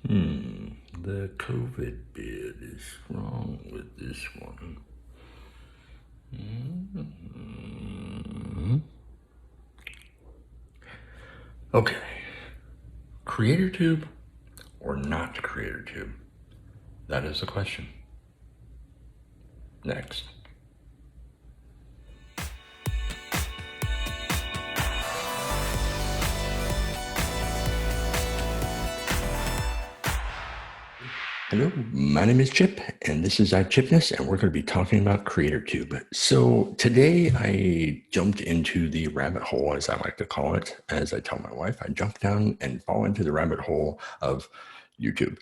The COVID bit is wrong with this one. Okay. Creatortube or not Creatortube? That is the question. Next. Hello, my name is Chip, and this is iChipness, and we're going to be talking about Creatortube. So today I jumped into the rabbit hole, as I like to call it. As I tell my wife, I jump down and fall into the rabbit hole of YouTube.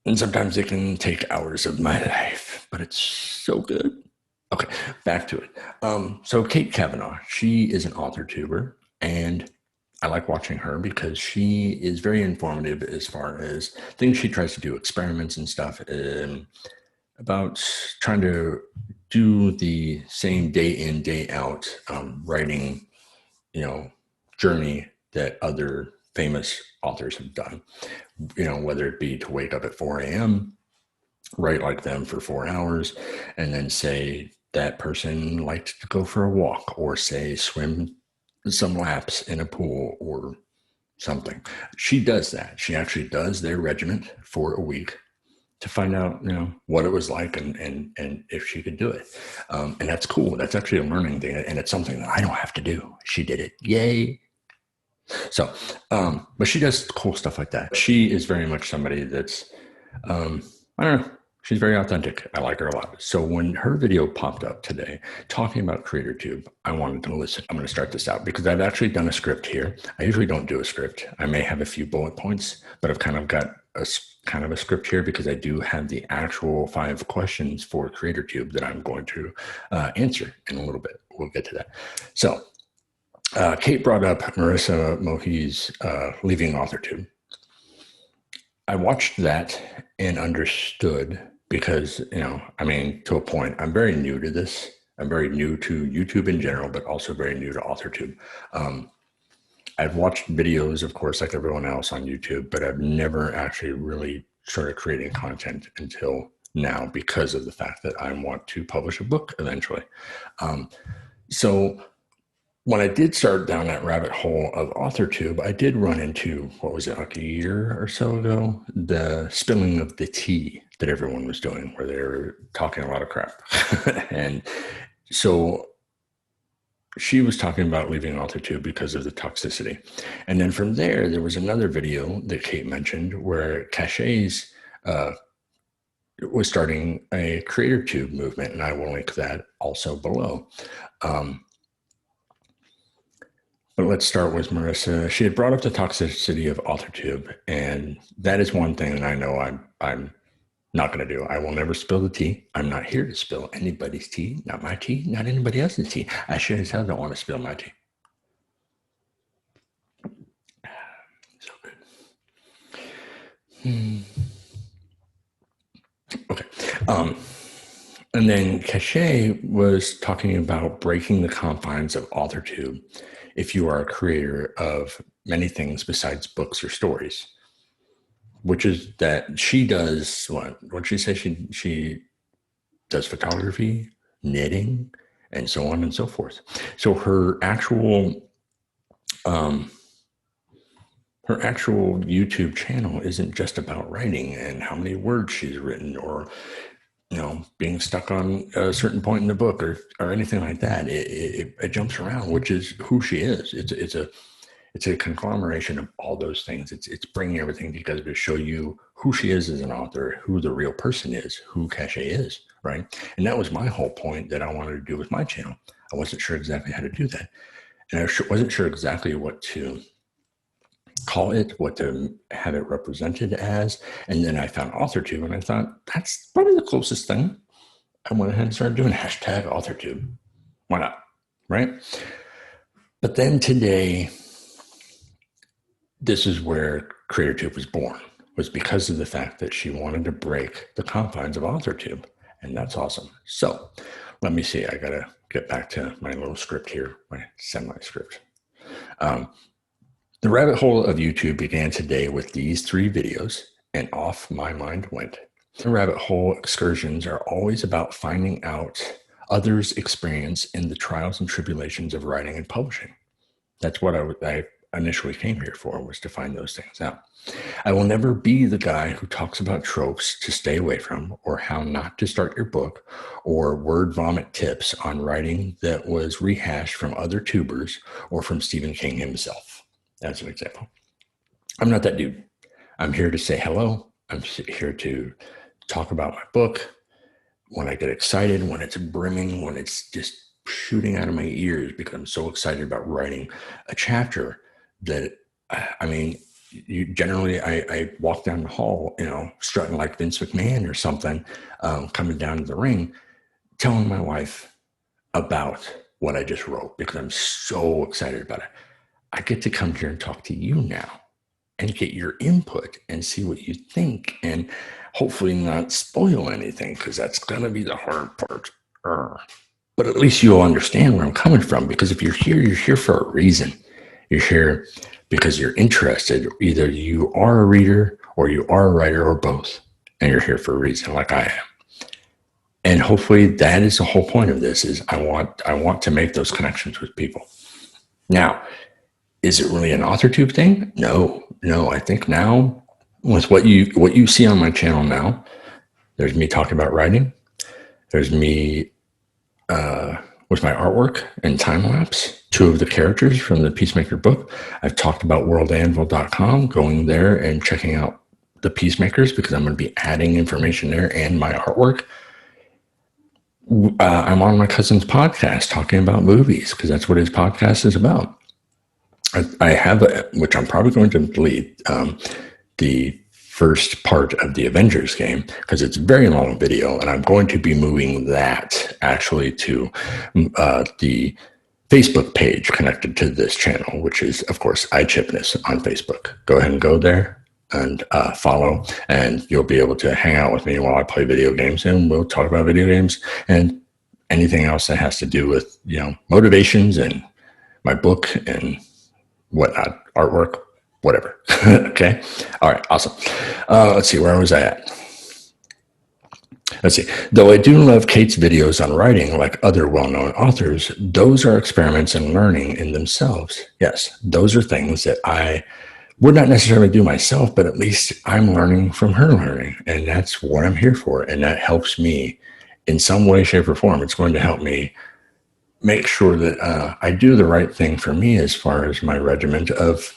And sometimes it can take hours of my life, but it's so good. Okay, back to it. So Kate Kavanaugh, she is an Authortuber, and I like watching her because she is very informative as far as things she tries to do, experiments and stuff, about trying to do the same day in, day out writing, journey that other famous authors have done. Whether it be to wake up at 4 a.m., write like them for 4 hours, and then say that person liked to go for a walk, or say swim some laps in a pool or something. She does that. She actually does their regiment for a week to find out, what it was like and if she could do it. And that's cool. That's actually a learning thing. And it's something that I don't have to do. She did it. Yay. So, but she does cool stuff like that. She is very much somebody that's, I don't know. She's very authentic. I like her a lot. So when her video popped up today talking about Creatortube, I wanted to listen. I'm going to start this out because I've actually done a script here. I usually don't do a script. I may have a few bullet points, but I've kind of got a script here because I do have the actual 5 questions for Creatortube that I'm going to answer in a little bit. We'll get to that. So Kate brought up Marissa Mohi's leaving Authortube. I watched that and understood because, to a point, I'm very new to this. I'm very new to YouTube in general, but also very new to Authortube. I've watched videos, of course, like everyone else on YouTube, but I've never actually really started creating content until now because of the fact that I want to publish a book eventually. So when I did start down that rabbit hole of Authortube, I did run into, like a year or so ago, the spilling of the tea that everyone was doing, where they were talking a lot of crap. And so she was talking about leaving Authortube because of the toxicity. And then from there was another video that Kate mentioned where Cachet's was starting a Creatortube movement, and I will link that also below. But let's start with Marissa. She had brought up the toxicity of Authortube, and that is one thing that I know I'm not going to do. I will never spill the tea. I'm not here to spill anybody's tea, not my tea, not anybody else's tea. I sure as hell don't want to spill my tea. So good. Okay. And then Cachet was talking about breaking the confines of Authortube if you are a creator of many things besides books or stories, which is that she does what she says she does photography, knitting, and so on and so forth. So her actual YouTube channel isn't just about writing and how many words she's written or being stuck on a certain point in the book or anything like that. It jumps around, which is who she is. It's a conglomeration of all those things. It's bringing everything together to show you who she is as an author, who the real person is, who Cachet is, right? And that was my whole point that I wanted to do with my channel. I wasn't sure exactly how to do that. And I wasn't sure exactly what to call it, what to have it represented as. And then I found Authortube, and I thought, that's probably the closest thing. I went ahead and started doing #Authortube. Why not? Right? But then today, this is where Creatortube was born, was because of the fact that she wanted to break the confines of Authortube. And that's awesome. So let me see. I got to get back to my little script here, my semi-script. The rabbit hole of YouTube began today with these 3 videos, and off my mind went. The rabbit hole excursions are always about finding out others' experience in the trials and tribulations of writing and publishing. That's what I initially came here for, was to find those things out. I will never be the guy who talks about tropes to stay away from, or how not to start your book, or word vomit tips on writing that was rehashed from other tubers or from Stephen King himself, as an example. I'm not that dude. I'm here to say hello. I'm here to talk about my book. When I get excited, when it's brimming, when it's just shooting out of my ears because I'm so excited about writing a chapter that, I mean, I walk down the hall, strutting like Vince McMahon or something, coming down to the ring, telling my wife about what I just wrote because I'm so excited about it. I get to come here and talk to you now and get your input and see what you think, and hopefully not spoil anything, because that's going to be the hard part. But at least you'll understand where I'm coming from, because if you're here for a reason. You're here because you're interested. Either you are a reader or you are a writer, or both, and you're here for a reason, like I am. And hopefully that is the whole point of this, is I want to make those connections with people. Now, is it really an Authortube thing? No. I think now, with what you see on my channel now, there's me talking about writing. There's me with my artwork and time lapse, 2 of the characters from the Peacemaker book. I've talked about worldanvil.com, going there and checking out the Peacemakers, because I'm going to be adding information there, and my artwork. I'm on my cousin's podcast talking about movies, because that's what his podcast is about. I have, which I'm probably going to delete, the first part of the Avengers game, because it's a very long video, and I'm going to be moving that actually to the Facebook page connected to this channel, which is, of course, iChipness on Facebook. Go ahead and go there and follow, and you'll be able to hang out with me while I play video games, and we'll talk about video games and anything else that has to do with, motivations and my book and whatnot, artwork, whatever. Okay. All right. Awesome. Let's see. Where was I at? Let's see. Though I do love Kate's videos on writing, like other well-known authors, those are experiments in learning in themselves. Yes, those are things that I would not necessarily do myself, but at least I'm learning from her learning, and that's what I'm here for. And that helps me in some way, shape, or form. It's going to help me make sure that I do the right thing for me, as far as my regiment of,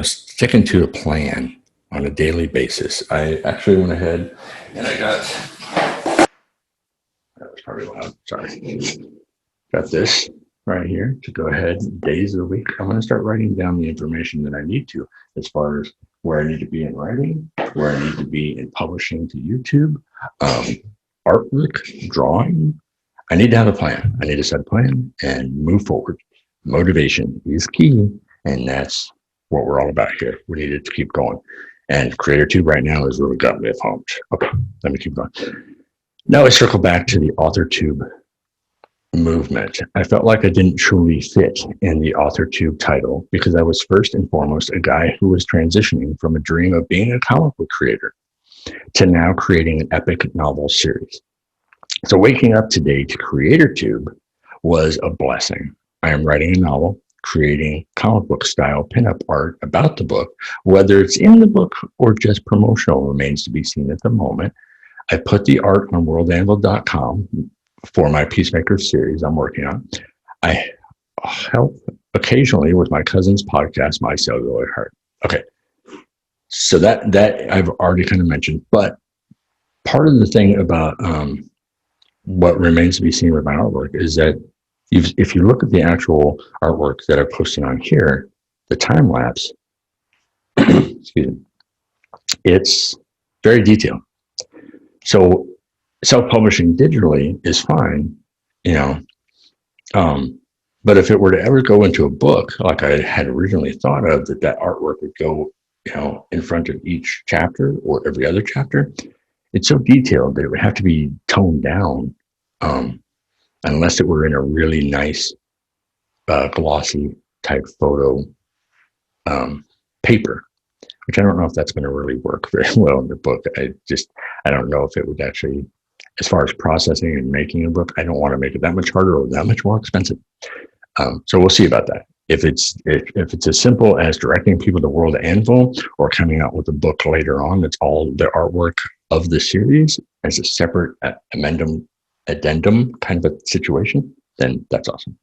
sticking to a plan on a daily basis. I actually went ahead and I got, that was probably loud, sorry. Got this right here to go ahead, days of the week. I'm going to start writing down the information that I need to, as far as where I need to be in writing, where I need to be in publishing to YouTube, artwork, drawing. I need to have a plan. I need to set a plan and move forward. Motivation is key, and that's what we're all about here. We need to keep going. And Creatortube right now has really got me pumped. Okay, let me keep going. Now I circle back to the Authortube movement. I felt like I didn't truly fit in the Authortube title, because I was first and foremost a guy who was transitioning from a dream of being a comic book creator to now creating an epic novel series. So waking up today to Creatortube was a blessing. I am writing a novel, creating comic book style pinup art about the book. Whether it's in the book or just promotional remains to be seen at the moment. I put the art on worldanvil.com for my Peacemaker series I'm working on. I help occasionally with my cousin's podcast, My Cellular Heart. Okay, so that I've already kind of mentioned, but part of the thing about what remains to be seen with my artwork is that if you look at the actual artwork that I'm posting on here, the time lapse, excuse me, it's very detailed. So self-publishing digitally is fine, but if it were to ever go into a book, like I had originally thought of, that artwork would go, in front of each chapter or every other chapter, it's so detailed that it would have to be toned down, unless it were in a really nice glossy type photo paper, which I don't know if that's going to really work very well in the book. I don't know if it would actually, as far as processing and making a book, I don't want to make it that much harder or that much more expensive. So we'll see about that. If it's as simple as directing people to World Anvil or coming out with a book later on that's all the artwork of the series as a separate addendum kind of a situation, then that's awesome.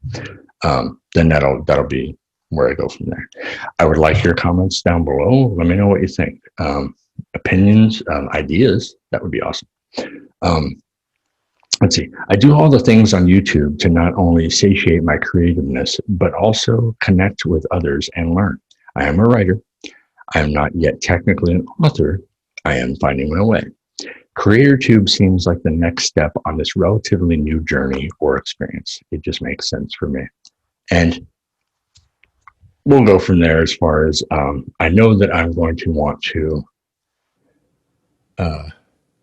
Then that'll be where I go from there. I would like your comments down below. Let me know what you think. Opinions, ideas, that would be awesome. Let's see. I do all the things on YouTube to not only satiate my creativeness, but also connect with others and learn. I am a writer. I am not yet technically an author. I am finding my way. Creatortube seems like the next step on this relatively new journey or experience. It just makes sense for me. And we'll go from there as far as I know that I'm going to want to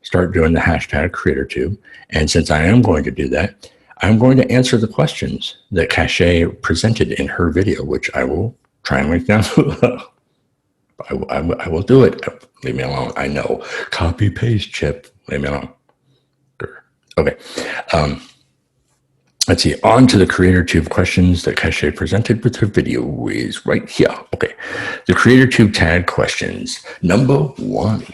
start doing the hashtag Creatortube. And since I am going to do that, I'm going to answer the questions that Cache presented in her video, which I will try and link down below. I will do it. Leave me alone. I know. Copy paste, Chip. Leave me alone. Okay. Let's see. On to the Creatortube questions that Cache presented with her video is right here. Okay. The Creatortube tag questions. Number 1.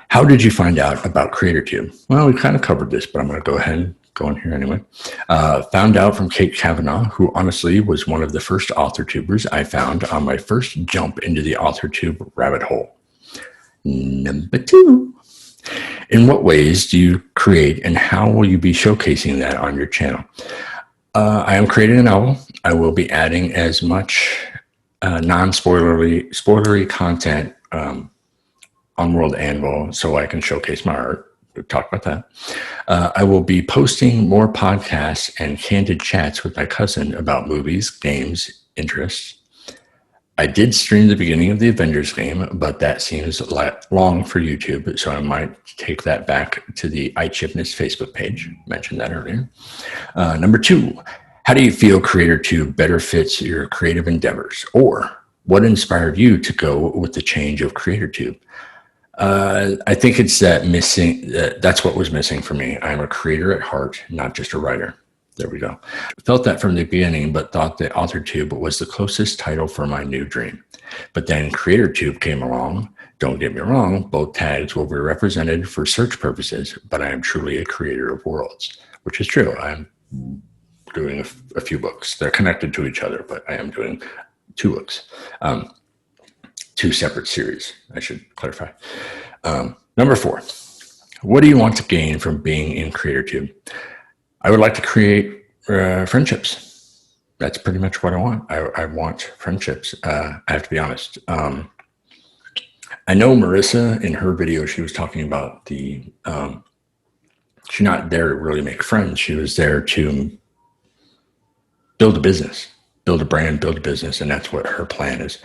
How did you find out about Creatortube? Well, we kind of covered this, but I'm going to go ahead and go in here anyway. Found out from Kate Kavanaugh, who honestly was one of the first Authortubers I found on my first jump into the Authortube rabbit hole. Number 2. In what ways do you create and how will you be showcasing that on your channel? I am creating a novel. I will be adding as much non-spoilery content on World Anvil so I can showcase my art. We'll talk about that. I will be posting more podcasts and candid chats with my cousin about movies, games, interests. I did stream the beginning of the Avengers game, but that seems long for YouTube, so I might take that back to the iChipness Facebook page. Mentioned that earlier. Number 2, how do you feel Creatortube better fits your creative endeavors? Or what inspired you to go with the change of Creatortube? I think it's that that's what was missing for me. I'm a creator at heart, not just a writer. There we go. Felt that from the beginning, but thought that Authortube was the closest title for my new dream. But then Creatortube came along. Don't get me wrong, both tags will be represented for search purposes, but I am truly a creator of worlds, which is true. I'm doing a few books. They're connected to each other, but I am doing 2 books. 2 separate series, I should clarify. Number 4, what do you want to gain from being in Creatortube? I would like to create friendships. That's pretty much what I want. I want friendships. I have to be honest. I know Marissa in her video, she was talking about she's not there to really make friends. She was there to build a business. Build a brand, build a business, and that's what her plan is.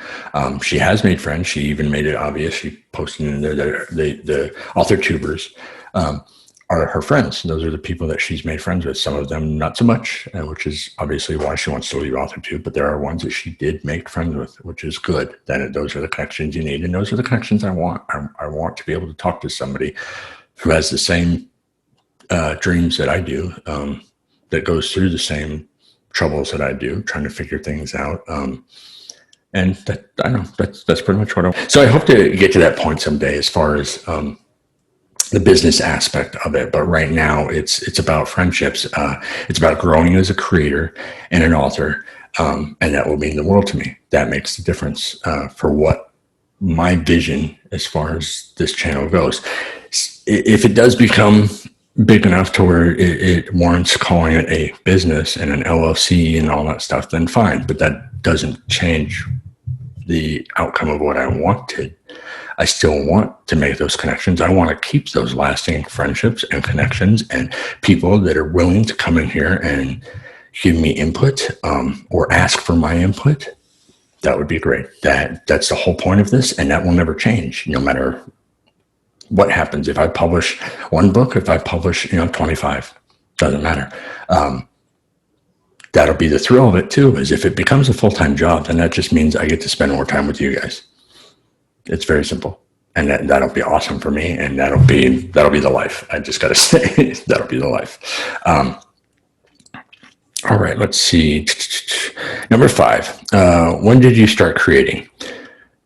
She has made friends. She even made it obvious. She posted in there that the Authortubers are her friends. Those are the people that she's made friends with. Some of them not so much, which is obviously why she wants to leave Authortube. But there are ones that she did make friends with, which is good. Then those are the connections you need, and those are the connections I want. I want to be able to talk to somebody who has the same dreams that I do, that goes through the same troubles that I do, trying to figure things out. And that, I know that's pretty much what I want. So I hope to get to that point someday as far as the business aspect of it. But right now it's about friendships. It's about growing as a creator and an author. And that will mean the world to me. That makes the difference for what my vision as far as this channel goes. If it does become big enough to where it warrants calling it a business and an LLC and all that stuff, then fine. But that doesn't change the outcome of what I wanted. I still want to make those connections. I want to keep those lasting friendships and connections and people that are willing to come in here and give me input or ask for my input. That would be great. That's the whole point of this, and that will never change no matter what happens. If I publish 1 book, if I publish 25, doesn't matter. that'll be the thrill of it too, is if it becomes a full-time job, then that just means I get to spend more time with you guys. It's very simple. And that'll be awesome for me. And that'll be the life. I just got to say, that'll be the life. All right, let's see. Number 5, when did you start creating?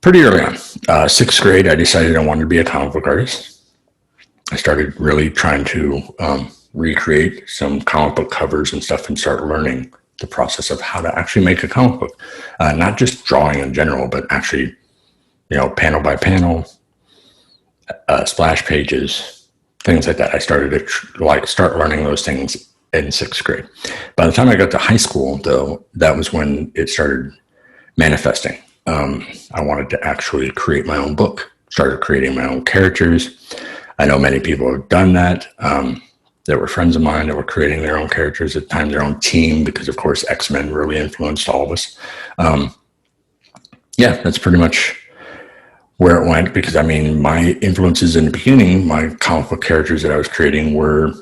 Pretty early on. 6th grade, I decided I wanted to be a comic book artist. I started really trying to recreate some comic book covers and stuff and start learning the process of how to actually make a comic book. Not just drawing in general, but actually, panel by panel, splash pages, things like that. I started to start learning those things in 6th grade. By the time I got to high school, though, that was when it started manifesting. I wanted to actually create my own book, started creating my own characters. I know many people have done that. There were friends of mine that were creating their own characters, at times their own team, because of course X-Men really influenced all of us. Yeah, that's pretty much where it went, because my influences in the beginning, my comic book characters that I was creating were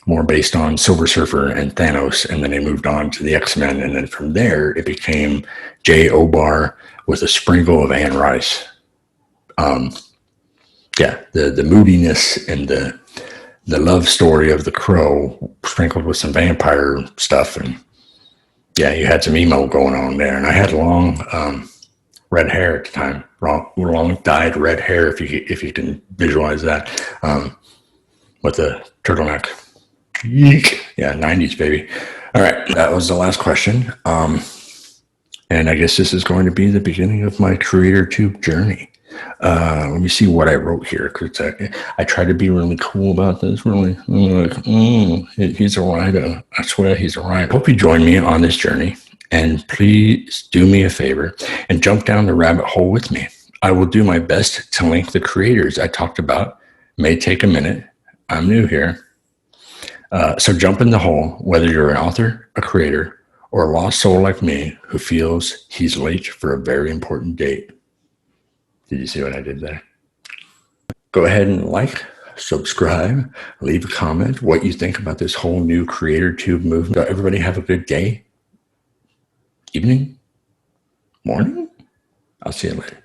more based on Silver Surfer and Thanos, and then they moved on to the X-Men, and then from there it became Jay Obar with a sprinkle of Anne Rice. The moodiness and the love story of the Crow sprinkled with some vampire stuff, and yeah, you had some emo going on there. And I had long red hair at the time, long dyed red hair, if you can visualize that, with a turtleneck. Yeek. Yeah, 90s, baby. All right, that was the last question. And I guess this is going to be the beginning of my Creatortube journey. Let me see what I wrote here, because I try to be really cool about this. Really, he's a writer. I swear he's a writer. Hope you join me on this journey, and please do me a favor and jump down the rabbit hole with me. I will do my best to link the creators I talked about. May take a minute. I'm new here. So jump in the hole, whether you're an author, a creator, or a lost soul like me who feels he's late for a very important date. Did you see what I did there? Go ahead and like, subscribe, leave a comment, what you think about this whole new Creatortube movement. Everybody have a good day, evening, morning. I'll see you later.